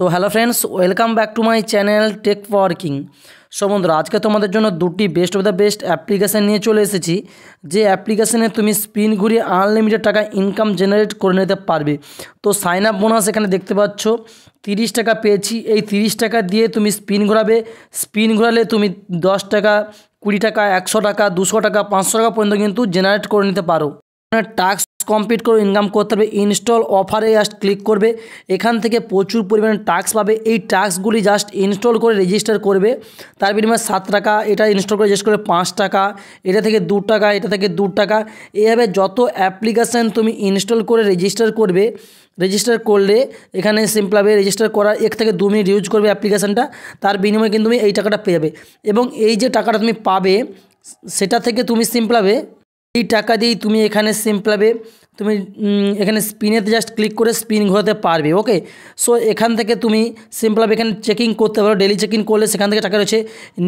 তো hello friends, welcome back to my channel tech working. So বন্ধুরা, আজকে তোমাদের জন্য দুটি best of the best application নিয়ে চলে এসেছি, যে অ্যাপ্লিকেশানে তুমি স্পিন ঘুরিয়ে আনলিমিটেড টাকা ইনকাম জেনারেট করে নিতে পারবে। তো সাইন আপ বোনাস এখানে দেখতে পাচ্ছ 30 টাকা পেয়েছি। এই 30 টাকা দিয়ে তুমি স্পিন ঘোরাবে। স্পিন ঘোরালে তুমি 10 টাকা, 20 টাকা, 100 টাকা, 200 টাকা, 500 টাকা পর্যন্ত কিন্তু জেনারেট করে নিতে পারো। টাস্ক কমপ্লিট করে ইনকাম করতে হবে। ইনস্টল অফারে জাস্ট ক্লিক করবে, এখান থেকে প্রচুর পরিমাণে টাস্ক পাবে। এই টাস্কগুলি জাস্ট ইনস্টল করে রেজিস্টার করবে, তার বিনিময়ে 7 টাকা, এটা ইনস্টল করে রেজিস্টার করবে 5 টাকা, এটা থেকে 2 টাকা, এটা থেকে 2 টাকা। এইভাবে যত অ্যাপ্লিকেশান তুমি ইনস্টল করে রেজিস্টার করবে, রেজিস্টার করলে এখানে সিম্পলভাবে রেজিস্টার করা 1 থেকে 2 মিনিট ইউজ করবে অ্যাপ্লিকেশানটা, তার বিনিময়ে কিন্তু তুমি এই টাকাটা পেয়ে যাবে। এবং এই যে টাকাটা তুমি পাবে, সেটা থেকে তুমি সিম্পলভাবে এই টাকা দিয়েই তুমি এখানে সিম্পলভাবে তুমি এখানে স্পিনেতে জাস্ট ক্লিক করে স্পিন ঘোরাতে পারবে। ওকে, সো এখান থেকে তুমি সিম্পলভাবে এখানে চেকিং করতে পারো। ডেলি চেকিং করলে সেখান থেকে টাকা রয়েছে।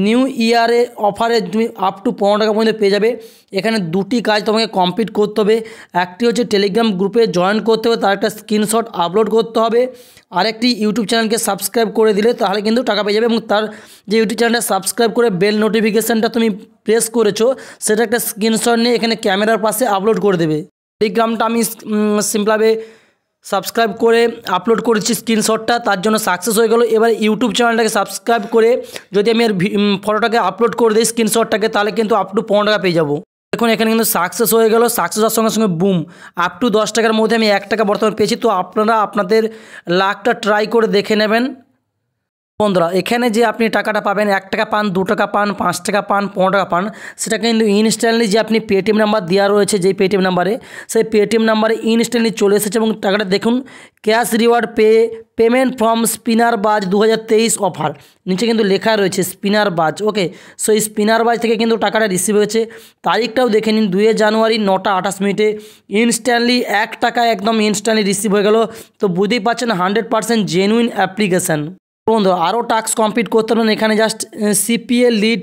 নিউ ইয়ারে অফারে তুমি আপ টু 15 টাকা পর্যন্ত পেয়ে যাবে। এখানে দুটি কাজ তোমাকে কমপ্লিট করতে হবে। একটি হচ্ছে টেলিগ্রাম গ্রুপে জয়েন করতে হবে, তার একটা স্ক্রিনশট আপলোড করতে হবে। আরেকটি ইউটিউব চ্যানেলকে সাবস্ক্রাইব করে দিলে তাহলে কিন্তু টাকা পেয়ে যাবে। এবং তার যে ইউটিউব চ্যানেলটা সাবস্ক্রাইব করে বেল নোটিফিকেশানটা তুমি প্রেস করেছো, সেটা একটা স্ক্রিনশট নিয়ে এখানে ক্যামেরার পাশে আপলোড করে দেবে। টেলিগ্রামটা আমি সিম্পলভাবে সাবস্ক্রাইব করে আপলোড করেছি স্ক্রিনশটটা, তার জন্য সাকসেস হয়ে গেল। এবার ইউটিউব চ্যানেলটাকে সাবস্ক্রাইব করে যদি আমি এর ফটোটাকে আপলোড করে দিই স্ক্রিনশটটাকে, তাহলে কিন্তু আপ টু 15 টাকা পেয়ে যাবো। দেখুন এখানে কিন্তু সাকসেস হয়ে গেল। সাকসেস হওয়ার সঙ্গে সঙ্গে বুম, আপ টু 10 টাকার মধ্যে আমি 1 টাকা বর্তমানে পেয়েছি। তো আপনারা আপনাদের লাকটা ট্রাই করে দেখে নেবেন বন্ধুরা। এখানে যে আপনি টাকাটা পাবেন, 1 টাকা পান, 2 টাকা পান, 5 টাকা পান, 15 টাকা পান, সেটা কিন্তু ইনস্ট্যান্টলি যে আপনি পেটিএম নাম্বার দেওয়া রয়েছে, যেই পেটিএম নাম্বারে, সেই পেটিএম নাম্বারে ইনস্ট্যান্টলি চলে এসেছে। এবং টাকাটা দেখুন, cash reward payment from spinner বাজ 2023 অফার, নিচে কিন্তু লেখা রয়েছে স্পিনার বাজ। ওকে, সো এই স্পিনার বাজ থেকে কিন্তু টাকাটা রিসিভ হয়েছে। তারিখটাও দেখে নিন, 2 জানুয়ারি 9টা 28 মিনিটে ইনস্ট্যান্টলি 1 টাকা একদম ইনস্ট্যান্টলি রিসিভ হয়ে গেল। তো বুঝতেই পারছেন 100% জেনুইন অ্যাপ্লিকেশান। বন্ধু আরও টাস্ক কমপ্লিট করতে পারবেন। এখানে just CPA lead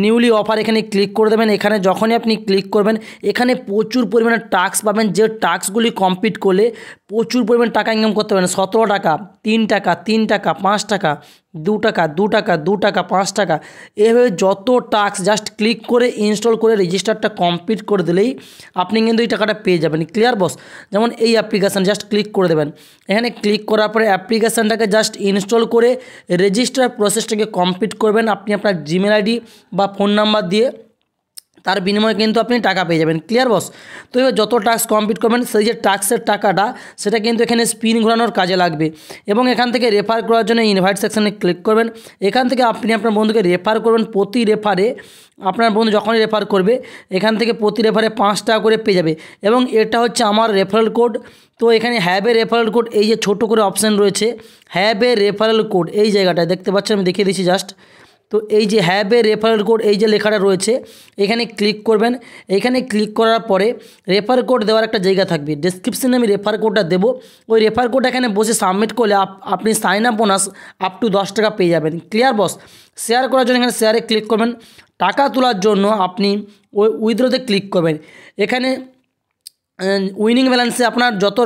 newly offer এখানে ক্লিক করে দেবেন। এখানে যখনই আপনি ক্লিক করবেন, এখানে প্রচুর পরিমাণে টাস্ক পাবেন, যে টাস্কগুলি কমপ্লিট করলে প্রচুর পরিমাণে টাকা ইনকাম করতে পারবেন। 17 টাকা, 3 টাকা, 3 টাকা, 5 টাকা, 2 টাকা, 2 টাকা, 2 টাকা, 5 টাকা, এভাবে যত টাস্ক জাস্ট ক্লিক করে ইনস্টল করে রেজিস্টারটা কমপ্লিট করে দিলেই আপনি কিন্তু এই টাকাটা পেয়ে যাবেন। ক্লিয়ার বস? যেমন এই অ্যাপ্লিকেশান জাস্ট ক্লিক করে দেবেন। এখানে ক্লিক করার পরে অ্যাপ্লিকেশানটাকে জাস্ট ইনস্টল করে রেজিস্টার প্রসেসটাকে কমপ্লিট করবেন আপনি আপনার জিমেল আইডি বা ফোন নাম্বার দিয়ে, তার বিনিময়ে কিন্তু আপনি টাকা পেয়ে যাবেন। ক্লিয়ার বস? তো এবার যত টাস্ক কমপ্লিট করবেন, সেই যে টাস্কের টাকাটা সেটা কিন্তু এখানে স্পিন ঘোরানোর কাজে লাগবে। এবং এখান থেকে রেফার করার জন্য ইনভাইট সেকশানে ক্লিক করবেন। এখান থেকে আপনি আপনার বন্ধুকে রেফার করবেন। প্রতি রেফারে আপনার বন্ধু যখনই রেফার করবে, এখান থেকে প্রতি রেফারে 5 টাকা করে পেয়ে যাবে। এবং এটা হচ্ছে আমার রেফারেল কোড। তো এখানে হ্যাভ এ রেফারেল কোড, এই যে ছোটো করে অপশান রয়েছে হ্যাভ এ রেফারেল কোড, এই জায়গাটায় দেখতে পাচ্ছেন, আমি দেখিয়ে দিচ্ছি জাস্ট। তো এই যে হ্যাভ এ রেফারেল কোড, এই যে লেখাটা রয়েছে, এখানে ক্লিক করবেন। এখানে ক্লিক করার পরে রেফার কোড দেওয়ার একটা জায়গা থাকবে, ডেসক্রিপশনে আমি রেফার কোডটা দেবো। ওই রেফার কোডটা এখানে বসে সাবমিট করলে আপনি sign up bonus up to 10 টাকা পেয়ে যাবেন। ক্লিয়ার বস? শেয়ার করার জন্য এখানে শেয়ারে ক্লিক করবেন। টাকা তোলার জন্য আপনি ওই উইথড্রতে ক্লিক করবেন। এখানে উইনিং ব্যালেন্সে আপনার যত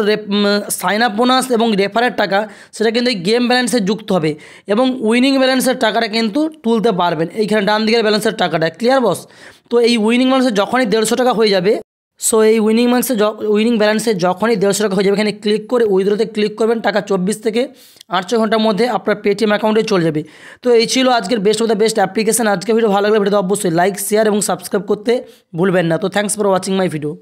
সাইন আপ বোনাস এবং রেফারের টাকা, সেটা কিন্তু এই গেম ব্যালেন্সে যুক্ত হবে। এবং উইনিং ব্যালেন্সের টাকাটা কিন্তু তুলতে পারবেন এইখানে ডান দিকের ব্যালেন্সের টাকাটা। ক্লিয়ার বস? তো এই উইনিং ব্যালেন্সে যখনই 150 টাকা হয়ে যাবে, সো এই উইনিং ব্যালেন্সে যখনই 150 টাকা হয়ে যাবে, এখানে ক্লিক করে উইথড্রতে ক্লিক করবেন। টাকা 24 থেকে 48 ঘন্টার মধ্যে আপনার পেটিএম অ্যাকাউন্টে চলে যাবে। তো এই ছিল আজকের best of the best application. আজকে ভিডিও ভালো লাগলে ভিডিওতে অবশ্যই লাইক, শেয়ার এবং সাবস্ক্রাইব করতে ভুলবেন না। তো thanks for watching my video.